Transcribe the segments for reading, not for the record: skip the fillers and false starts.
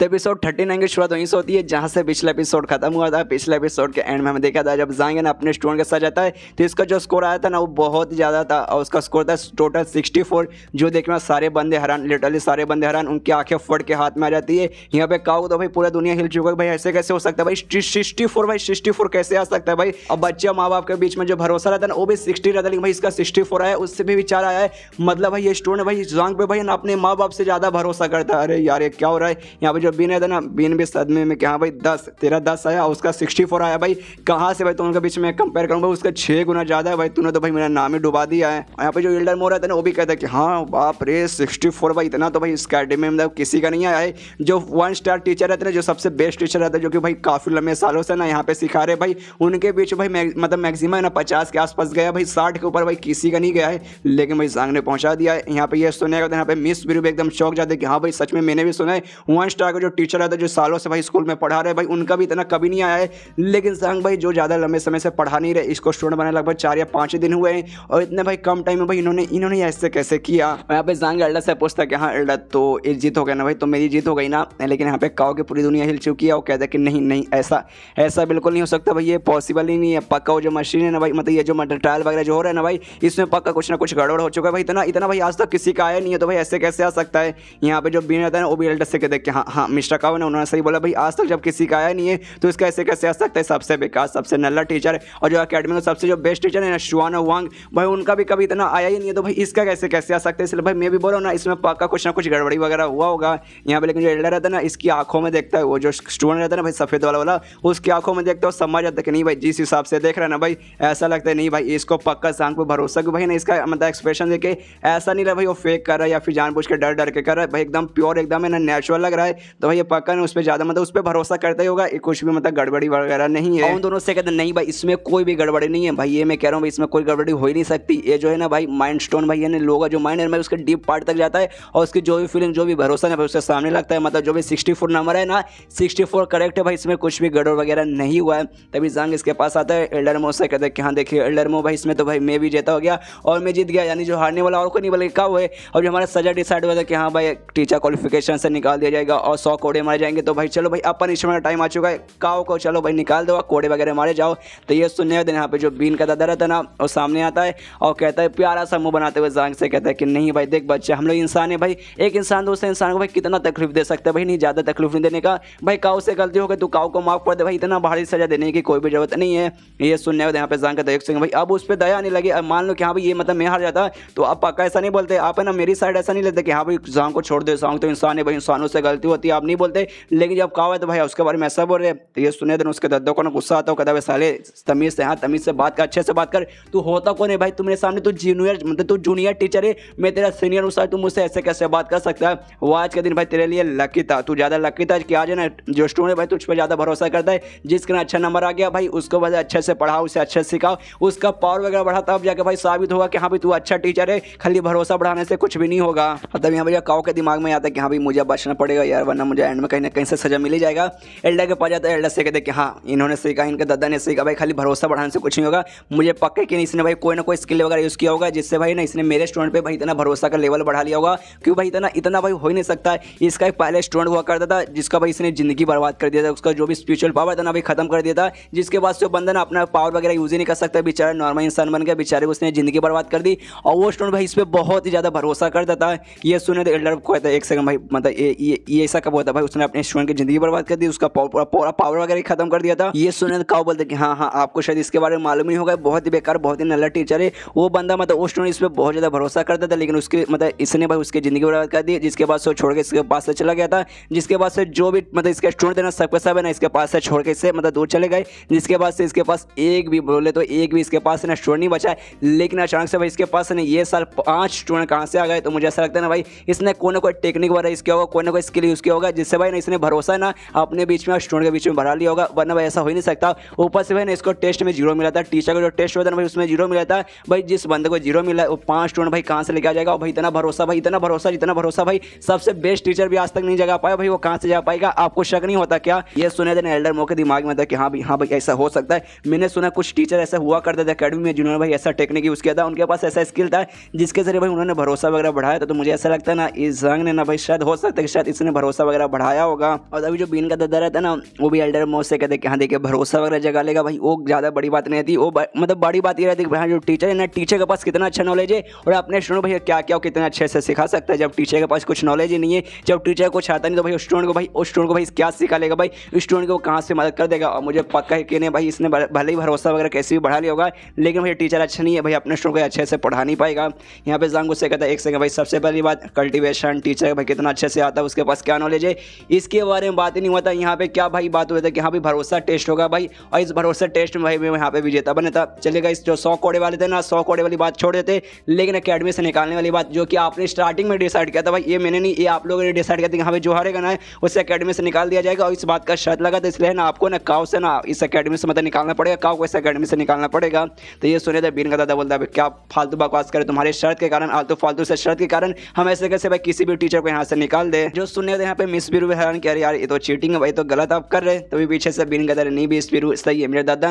तो एपिसोड 39 की शुरुआत वहीं से होती है जहाँ से पिछला एपिसोड खत्म हुआ था। पिछले एपिसोड के एंड में हमें देखा था जब ज़ांग ना अपने स्टूडेंट के साथ जाता है तो इसका जो स्कोर आया था ना वो बहुत ही ज़्यादा था और उसका स्कोर था टोटल 64, जो देखने में सारे बंदे हैरान, लिटरली सारे बंदे हैरान, उनकी आंखें फट के हाथ में आ जाती है। यहाँ पे काऊ तो भाई पूरा दुनिया हिल चुका है, भाई ऐसे कैसे हो सकता है भाई 64, भाई 64 कैसे आ सकता है भाई। अब बच्चे माँ बाप के बीच में जो भरोसा रहता है ना वो भी 60 रहता है, लेकिन भाई इसका 64 आया, उससे भी विचार आया है। मतलब भाई ये स्टूडेंट भाई ज़ांग पे भाई ना अपने माँ बाप से ज़्यादा भरोसा करता है। अरे यार ये क्या हो रहा है। यहाँ पे जो बीन है ना, बीन भी सदमे में क्या भाई 10 तेरा 10 आया, उसका 64 आया। भाई कहाँ से भाई तुम उनके बीच में कंपेयर करूँ भाई, उसका 6 गुना ज़्यादा है भाई। तूने तो भाई मेरा नाम ही डुबा दिया है। यहाँ पे जो एल्डर मोर रहता है ना वो भी कहता है कि हाँ बाप रे 64 भाई, इतना तो भाई इस अकेडमी में मतलब किसी का नहीं आया है। जो 1 स्टार टीचर रहते हैं, जो सबसे बेस्ट टीचर रहता है, जो कि भाई काफ़ी लंबे सालों से ना यहाँ पे सिखा रहे भाई, उनके बीच भाई मतलब मैक्सिमम है ना 50 के आसपास गया भाई, 60 के ऊपर भाई किसी का नहीं गया है। लेकिन भाई ज़ांग ने पहुँचा दिया है। यहाँ पे ये सुनेगा तो यहाँ पे मिस भी एकदम चौंक जाते हैं कि हाँ भाई सच में मैंने भी सुना है 1 स्टार का जो टीचर रहता है, जो सालों से भाई स्कूल में पढ़ा रहे भाई, उनका भी इतना कभी नहीं आया है। लेकिन ज़ांग भाई जो ज़्यादा लंबे समय से पढ़ा नहीं रहे, इसको स्टूडेंट बने लगभग 4 या 5 दिन हुए हैं और इतने भाई कम टाइम में भाई इन्होंने ऐसे कैसे किया। यहाँ पे ज़ांग एल्डर से पूछता कि हाँ एल्डर तो एक जीत हो गया ना भाई, तो मेरी जीत हो गई ना। लेकिन यहाँ पे काओ की पूरी दुनिया हिल चुकी है। वो कहता है कि नहीं ऐसा बिल्कुल नहीं हो सकता भाई, ये पॉसिबल ही नहीं है। पक्का वो जो मशीन है ना भाई, मतलब ये जो ट्रायल वगैरह जो हो रहा है ना भाई, इसमें पक्का कुछ ना कुछ गड़बड़ हो चुका है भाई। इतना भाई आज तक किसी का आया नहीं है, तो भाई ऐसे कैसे आ सकता है। यहाँ पे जो बीन रहता है ना वो भी एल्डर से कहते हैं कि हाँ मिस्टर काओ ने उन्होंने सही बोला भाई, आज तक जब किसी का आया नहीं है तो इसका ऐसे कैसे आ सकता है। सबसे बेकार, सबसे नल्ला टीचर और जो अकेडमी में सबसे जो बेस्ट टीचर है ना शुआन वांग भाई, उनका भी कभी इतना आया ही नहीं है, तो भाई इसका कैसे आ सकता है। इसलिए भाई मैं भी बोल रहा हूँ ना, इसमें पक्का कुछ ना कुछ गड़बड़ी वगैरह हुआ होगा यहाँ पे। लेकिन जो एल्डर रहता है ना, इसकी आंखों में देखता है, वो जो स्टूडेंट रहता है ना भाई सफ़ेद वाला, उसकी आंखों में देखता है, समझ जाता है कि नहीं भाई जिस हिसाब से देख रहा है ना भाई, ऐसा लगता है नहीं भाई इसको पक्का ज़ांग पे भरोसा, कि भाई ना इसका मतलब एक्सप्रेशन देखे ऐसा नहीं रहा भाई वो फेक कर रहा है या फिर जानबूझ के डर के कर रहा है भाई, एकदम प्योर एकदम है ना नेचुरल लग रहा है। तो भाई ये पक्का ना उस पर ज़्यादा मतलब उस पर भरोसा करता ही होगा, कुछ भी मतलब गड़बड़ी वगैरह नहीं है। उन दोनों से कहते नहीं भाई इसमें कोई भी गड़बड़ी नहीं है भाई, ये मैं कह रहा हूँ भाई इसमें कोई गड़बड़ी हो ही नहीं सकती। ये जो है ना भाई माइंड स्टोन भाई, यानी लोगों का जो माइंड है भाई उसके डीप पार्ट तक जाता है और उसकी जो भी फीलिंग जो भी भरोसा है भाई उसके सामने लगता है। मतलब जो भी 64 नंबर है ना, 64 करेक्ट है भाई, इसमें कुछ भी गड़बड़ वगैरह नहीं हुआ है। तभी ज़ांग इसके पास आता है, एल्डर मो से कहते हैं कि हाँ देखिए एल्डर मो भाई इसमें तो भाई मैं भी जीता हो गया और मैं जीत गया, यानी जो हारने वाला और कोई नहीं बल्कि काओ है। और जो हमारा सजा डिसाइड हुआ था कि हाँ भाई टीचर क्वालिफिकेशन से निकाल दिया जाएगा और 100 कोड़े मारे जाएंगे, तो भाई चलो भाई अपन इसमें टाइम आ चुका है, काओ को चलो भाई निकाल दो, कोड़े वगैरह मारे जाओ। तो ये सुनने के यहाँ पे जो बीन का दादा रहता है ना वो सामने आता है और कहता है प्यारा सा मुंह बनाते हुए ज़ांग से कहता है कि नहीं भाई देख बच्चे, हम लोग इंसान है भाई, एक इंसान दूसरे इंसान को भाई कितना तकलीफ दे सकता है भाई, नहीं ज़्यादा तकलीफ नहीं देने का भाई। काओ से गलती हो गई तो काओ को माफ कर दे भाई, इतना भारी सजा देने की कोई भी जरूरत नहीं है। ये सुनने के यहाँ पे ज़ांग कहता है भाई अब उस पर दया आने लगी। अब मान लो कि हाँ भाई ये मतलब मैं हार जाता तो आप पक्का ऐसा नहीं बोलते, आप है ना मेरी साइड ऐसा नहीं लेते कि हाँ भाई ज़ांग को छोड़ दे, ज़ांग तो इंसान है भाई, इंसानों से गलती होती है आप नहीं बोलते। लेकिन जब काओ है तो भाई उसके बारे में ऐसा बोल रहे। तो ये सुने उसके दद्दों को ना गुस्सा आता है, कहता है साले तमीज़ से, हाँ तमीज़ से बात कर, अच्छे से बात कर, तू होता कौन है भाई, तुम्हारे सामने तू जूनियर मतलब तू जूनियर टीचर है, मैं तेरा सीनियर हूँ, तू मुझसे ऐसे कैसे बात कर सकता है। वो आज के दिन भाई तेरे लिए लकी था, तू ज़्यादा लकी था कि आज है ना जो स्टूडेंट भाई तुझ पर ज़्यादा भरोसा करता है, जिसका अच्छा नंबर आ गया भाई उसको बस अच्छे से पढ़ाओ, उसे अच्छे से सिखाओ, उसका पावर वगैरह बढ़ा, तब जाकर भाई साबित होगा कि हाँ भाई तू अच्छा टीचर है। खाली भरोसा बढ़ाने से कुछ भी नहीं होगा। तब यहाँ भैया काओ के दिमाग में आता है कि हाँ भाई मुझे बचना पड़ेगा यार, वरना मुझे एंड में कहीं ना कहीं से सजा मिल ही जाएगा। एल्डर के पास जाता है, एल्डर से कहते कि हाँ इन्होंने सीखा, इनके दादा ने सीखा भाई, खाली भरोसा बढ़ाने से कुछ नहीं होगा। मुझे पक्का कि इसने भाई कोई ना कोई स्किल वगैरह यूज़ किया होगा जिससे भाई ना इसने मेरे स्टूडेंट पे भाई इतना भरोसा का लेवल बढ़ा लिया होगा, क्योंकि भाई इतना भाई हो ही नहीं सकता है। इसका एक पहले स्टूडेंट हुआ करता था जिसका भाई इसने ज़िंदगी बर्बाद कर दिया था, उसका जो भी स्पिरिचुअल पावर था ना भाई खत्म कर दिया था, जिसके बाद से बंदा ना अपना पावर वगैरह यूज़ ही नहीं कर सकता, बेचारा नॉर्मल इंसान बन गया, बेचारे को उसने ज़िंदगी बर्बाद कर दी। और वो स्टूडेंट भाई इस पर बहुत ही ज़्यादा भरोसा करता था। ये सुने तो एल्डर को कहता है एक सेकंड भाई, मतलब ये ऐसा कब होता है भाई, उसने अपने स्टूडेंट की ज़िंदगी बर्बाद कर दी, उसका पूरा पावर वगैरह खत्म कर दिया था। ये सुने तो काओ बोलते कि हाँ आपको शायद इसके बारे में मालूम नहीं होगा, बहुत ही बेकार बहुत ही नल्ला टीचर है वो बंदा, मतलब वो स्टूडेंट इस पर बहुत ज़्यादा भरोसा करता था, लेकिन उसके मतलब इसने भाई उसकी ज़िंदगी बर्बाद कर दी, जिसके बाद से छोड़ के इसके पास से चला गया था, जिसके बाद से जो भी मतलब इसके स्टूडेंट थे ना सबके सब है ना इसके पास से छोड़ के इससे मतलब दूर चले गए, जिसके बाद से इसके पास एक भी बोले तो एक भी इसके पास ना स्टूडेंट नहीं बचा है। लेकिन अचानक से भाई इसके पास ना ये साल 5 स्टूडेंट कहाँ से आ गए, तो मुझे ऐसा लगता है ना भाई इसने कोई ना कोई टेक्निक वगैरह इसके होगा, कोई ना कोई स्किल यूज़ किया होगा, जिससे भाई ना इसने भरोसा ना अपने बीच में और स्टूडेंट के बीच में बढ़ा लिया होगा, वरना भाई ऐसा हो ही नहीं सकता। ऊपर से भाई ना इसको टेस्ट में 0 मिला था, टीचर का जो टेस्ट होता है ना भाई उसमें 0 मिला था भाई, जिस बंदे को 0 मिला वो 5 स्टूडेंट भाई कहाँ से लेके आ जाएगा। और भाई इतना भरोसा जितना भरोसा भाई सबसे बेस्ट टीचर भी आज तक नहीं जगा पाया भाई, वो कहाँ से जा पाएगा। आपको शक नहीं होता क्या? ये सुने थे एल्डर मो के दिमाग में था कि हाँ भाई ऐसा हो सकता है। मैंने सुना कुछ टीचर ऐसा हुआ करते थे अकेडमी में जिन्होंने भाई ऐसा टेक्निक यूज़ किया था, उनके पास ऐसा स्किल था जिसके जरिए भाई उन्होंने भरोसा वगैरह बढ़ाया था। तो मुझे ऐसा लगता है ना इस ज़ांग ने ना भाई शायद हो सकता है कि शायद इसने भरोसा वगैरह बढ़ाया होगा। और अभी जो बीन का दादा रहता है ना, वो भी एल्डर मोस्ट से कहते हैं कि हाँ देखिए भरोसा वगैरह जगा लेगा भाई, वो ज़्यादा बड़ी बात नहीं थी। वो मतलब बड़ी बात ये रहती है कि भाई जो टीचर है ना, टीचर के पास कितना अच्छा नॉलेज है और अपने स्टूडेंट भैया क्या क्या कितने अच्छे से सिखा सकता है। जब टीचर के पास कुछ नॉलेज ही नहीं है, जब टीचर को कुछ आता नहीं, तो भाई उस स्टूडेंट को भाई क्या सिखा लेगा भाई, स्टूडेंट को कहाँ से मदद कर देगा। और मुझे पक्का है कि नहीं भाई, इसने भले ही भरोसा वगैरह कैसे भी बढ़ा लिया होगा, लेकिन भाई टीचर अच्छा नहीं है भाई, अपने स्टूडेंट को अच्छे से पढ़ा नहीं पाएगा। यहाँ पे जांग उससे कहता है एक सेकंड भाई, सबसे पहली बात कल्टीवेशन, टीचर भाई कितना अच्छे से आता है, उसके पास क्या नॉलेज है, इसके बारे में बात ही नहीं होता। यहाँ पे क्या भाई बात हुई था कि हाँ भाई भरोसा टेस्ट होगा भाई, और इस भरोसा टेस्ट में भाई मैं यहाँ पे विजेता बने था। चलेगा, इस जो 100 कोड़े वाले थे ना, 100 कोड़े वाली बात छोड़ देते, लेकिन अकेडमी से निकालने वाली बात जो कि आपने स्टार्टिंग में डिसाइड किया था भाई, ये मैंने नहीं, ये आप लोगों ने डिसाइड किया था कि हाँ भाई जो हारेगा ना उससे अकेडमी से निकाल दिया जाएगा। और इस बात का शर्त लगा था, इसलिए ना आपको ना काव से ना इस अकेडमी से मतलब निकालना पड़ेगा, काव को इस अकेडमी से निकालना पड़ेगा। तो ये सुने थे बीन का दादा बोलता है क्या फालतू बकवास करे, तुम्हारे शर्त के कारण, फालतू से शर्त के कारण हम ऐसे कैसे भाई किसी भी टीचर को यहाँ से निकाल दे। जो सुनने थे यहाँ पे मिस बीरू हैरान कह रहे यार ये तो चीटिंग है भाई, तो गलत आप कर रहे। तभी पीछे से बीन का दादा नहीं भी इस बीरू सही है, मेरे दादा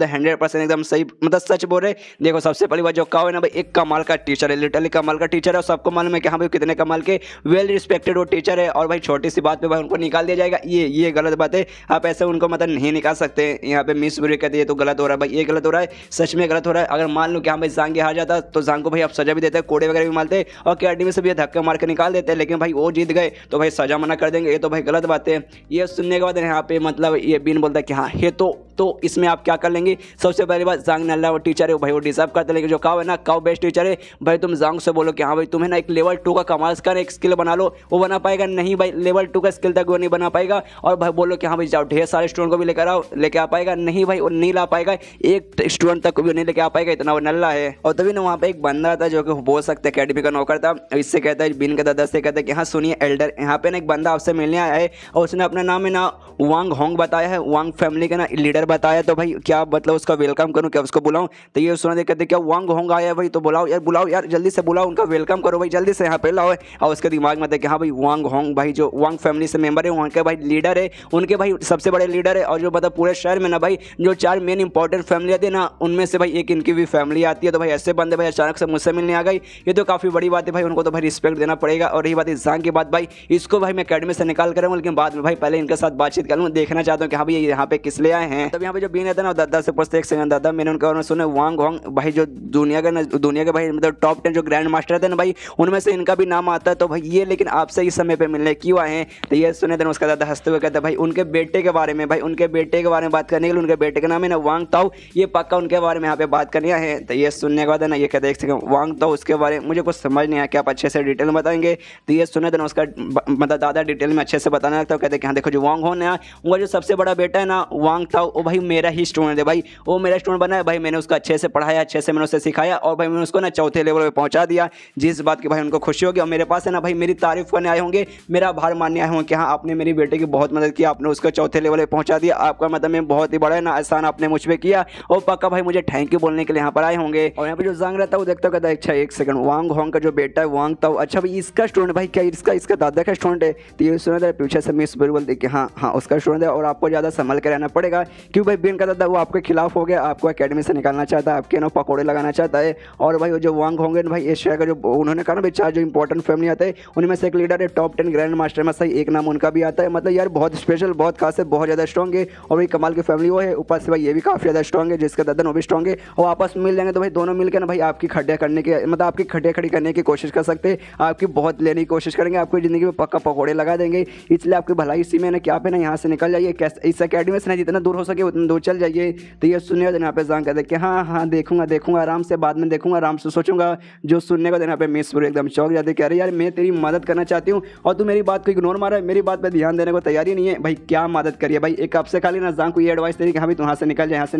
100% एकदम सही मतलब सच बोल रहे। देखो सबसे पहली बात जो काव है ना भाई, एक कमाल का टीचर है, लिटरली कमाल का टीचर है, और सबको मालूम है कि हाँ भाई कितने कमाल के वेल रिस्पेक्टेड वो टीचर है। और भाई छोटी सी बात पे भाई उनको निकाल दिया जाएगा, ये गलत बात है। आप ऐसे उनको मतलब नहीं निकाल सकते। यहाँ पे मिस बीरू कहते हैं तो गलत हो रहा है भाई, ये गलत हो रहा है, सच में गलत हो रहा है। अगर मान लो कि हाँ भाई जांग हार जाता तो जांग को भाई आप सजा भी देते, कोड़े वगैरह भी मारते और अकेडमी से भी धक्का मार के निकाल देते, लेकिन भाई वो जीत गए तो भाई सजा मना कर देंगे, ये तो भाई गलत बात है। ये सुनने के बाद यहाँ पे मतलब ये बीन बोलता है कि हाँ ये तो इसमें आप क्या कर लेंगे। सबसे पहली बात जांग ने अल्लाह वो टीचर है भाई, वो डिजर्व करते, लेकिन जो काव है ना, काव बेस्ट टीचर है भाई। तुम जांग से बोलो कि हाँ भाई तुम्हें ना एक लेवल 2 का कमाल का एक स्किल बना लो, वो बना पाएगा नहीं भाई, लेवल 2 का स्किल तक वो नहीं बना पाएगा। और भाई बोलो कि हाँ भाई जाओ ढेर सारे स्टूडेंट को भी लेकर आओ, लेके आ पाएगा नहीं भाई, वो नहीं ला पाएगा, एक स्टूडेंट तक को भी नहीं लेके आ पाएगा, इतना वो नल्ला है। और तभी ना वहाँ पे एक बंदा था जो कि बोल सकते अकेडमी का नौकर था, इससे कहता है बीन के दादा से कहता है कि हाँ सुनिए एल्डर, यहाँ पे ना एक बंदा आपसे मिलने आया है और उसने अपना नाम है ना वांग होंग बताया है, वांग फैमिली का ना लीडर बताया। तो भाई क्या मतलब उसका वेलकम करूँ, क्या उसको बुलाऊं। तो ये सुना कहते क्या वांग होंग आया है भाई, तो बुलाओ यार जल्दी से बुलाओ, उनका वेलकम करो भाई, जल्दी से यहाँ पे लाओ। और उसके दिमाग में था कि हाँ भाई वांग होंग भाई जो वांग फैमिली से मेंबर है, वहाँ के भाई लीडर है, उनके भाई सबसे बड़े लीडर है। और जो मतलब पूरे शहर में ना भाई जो 4 मेन इंपॉर्टेंट फैमिली आती है ना, उनमें से भाई एक इनकी भी फैमिली आती है। तो भाई ऐसे बंदे भाई अचानक से मुझसे मिलने आ गई, ये तो काफ़ी बड़ी बात है भाई, उनको तो भाई रिस्पेक्ट देना पड़ेगा। और रही बात इस जांग की बात भाई, इसको भाई मैं अकेडमी से निकाल कर, लेकिन बाद में भाई पहले इनके साथ बातचीत कर लूँ, देखना चाहता हूँ कि हाँ भाई यहाँ पे किस लिए आए हैं। तब यहाँ पे जो बीन रहता है ना, दादा से पूछते एक सेकंड दादा, मैंने उनके बारे में सुना वांग होंग भाई जो दुनिया के भाई मतलब टॉप 10 जो ग्रैंड मास्टर थे ना भाई, उनमें से इनका भी नाम आता है। तो भाई ये लेकिन आपसे इस समय पे मिलने क्यों आए हैं। तो ये सुने थे उसका दादा हंसते हुए कहता है भाई उनके बेटे के बारे में, भाई उनके बेटे के बारे में बात करने के लिए, उनके बेटे का नाम है ना वांग ताओ, ये पक्का उनके बारे में यहाँ पे बात करनी है। तो ये सुनने के बाद है ना ये कहते हैं एक सेकंड वांग ताओ, उसके बारे में मुझे कुछ समझ नहीं आया, क्या आप अच्छे से डिटेल में बताएंगे। तो ये सुने थे उसका मतलब दादा डिटेल में अच्छे से बताने लगता है, कहते हैं कि हाँ देखो जो वांग हो ना, वो जो सबसे बड़ा बेटा है ना वांग ताओ, वो भाई मेरा ही स्टूडेंट है भाई, वो मेरा स्टूडेंट बना है भाई, मैंने उसको अच्छे से पढ़ाया, अच्छे से मैंने उसे सिखाया और भाई मैंने उसको ना चौथे लेवल पे पहुंचा दिया, जिस बात की भाई उनको खुशी होगी। और मेरे पास है ना भाई मेरी तारीफ करने आए होंगे, मेरा आभार मानने आए होंगे कि हाँ आपने मेरी बेटे की बहुत मदद की, आपने उसको चौथे लेवल पे पहुंचा दिया, आपका मतलब मैं बहुत ही बड़ा है ना एहसान आपने मुझ पर किया, और पक्का भाई मुझे थैंक यू बोलने के लिए यहाँ पर आए होंगे। और यहाँ पे जो जांग रहता है वो देखता कहता है अच्छा एक सेकंड वांग होंग का जो बेटा है वांग ताओ, अच्छा भाई इसका स्टूडेंट भाई, क्या इसका दादा का स्टूडेंट है। तो ये सुना था पीछे से मिस बीरू बोलती कि हाँ उसका स्टूडेंट है और आपको ज़्यादा संभल के रहना पड़ेगा, क्योंकि भाई बीन का दादा वो आपके खिलाफ हो गया, आपको अकेडमी से निकालना चाहता है, आपके ना पकौड़े लगाना चाहता है। और भाई वो जो वांग होंगे भाई एशिया का जो उन्होंने कहा ना भाई 4 जो इंपॉर्टेंट फैमिली आते हैं उनमें से एक लीडर है, टॉप 10 ग्रैंड मास्टर में सही एक नाम उनका भी आता है। मतलब यार बहुत स्पेशल, बहुत खास है, बहुत ज़्यादा स्ट्रॉन्ग है। और भाई कमाल की फैमिली वो है, ऊपर से भाई ये भी काफ़ी ज़्यादा स्ट्रॉन्ग है, जिसका दादा वो भी स्ट्रॉन्ग है। और आपस में मिल जाएंगे तो भाई दोनों मिलकर ना भाई आपकी खड्डे करने की मतलब आपकी खड्डे खड़ी करने की कोशिश कर सकते हैं, आपकी बहुत लेने की कोशिश करेंगे, आपकी ज़िंदगी में पक्का पकौड़े लगा देंगे। इसलिए आपकी भलाई इसी में ना क्या पे ना यहाँ से निकल जाइए, इस अकेडमी से ना जितना दूर हो सके उतना दूर चल जाइए। तो ये सुनिए यहाँ पे जांग कहते हैं कि हाँ देखूंगा आराम से, बाद में देखूंगा, आराम से सोचूंगा। जो सुनने को यहाँ पे मिस बीरू एकदम चौंक जाते, कह रहे यार मैं तेरी मदद करना चाहती हूँ और तू मेरी बात को इग्नोर मारा है, मेरी बात पे ध्यान देने को तैयारी नहीं है। भाई क्या मदद करिए भाई, एक आपसे खाली ना जांग को ये एडवाइस दे रही कि हाँ भाई तू यहाँ से निकल जाए, यहाँ से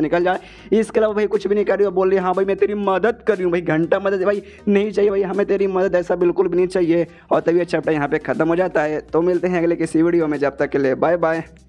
निकल जाए, इसके अलावा भाई कुछ भी नहीं कर रही हो। बोल रही हाँ भाई मैं तेरी मदद कर रही हूँ, भाई घंटा मदद भाई नहीं चाहिए भाई, हमें तेरी मदद ऐसा बिल्कुल भी नहीं चाहिए। और तभी चैप्टर यहाँ पे खत्म हो जाता है। तो मिलते हैं अगले किसी वीडियो में, जब तक के लिए बाय बाय।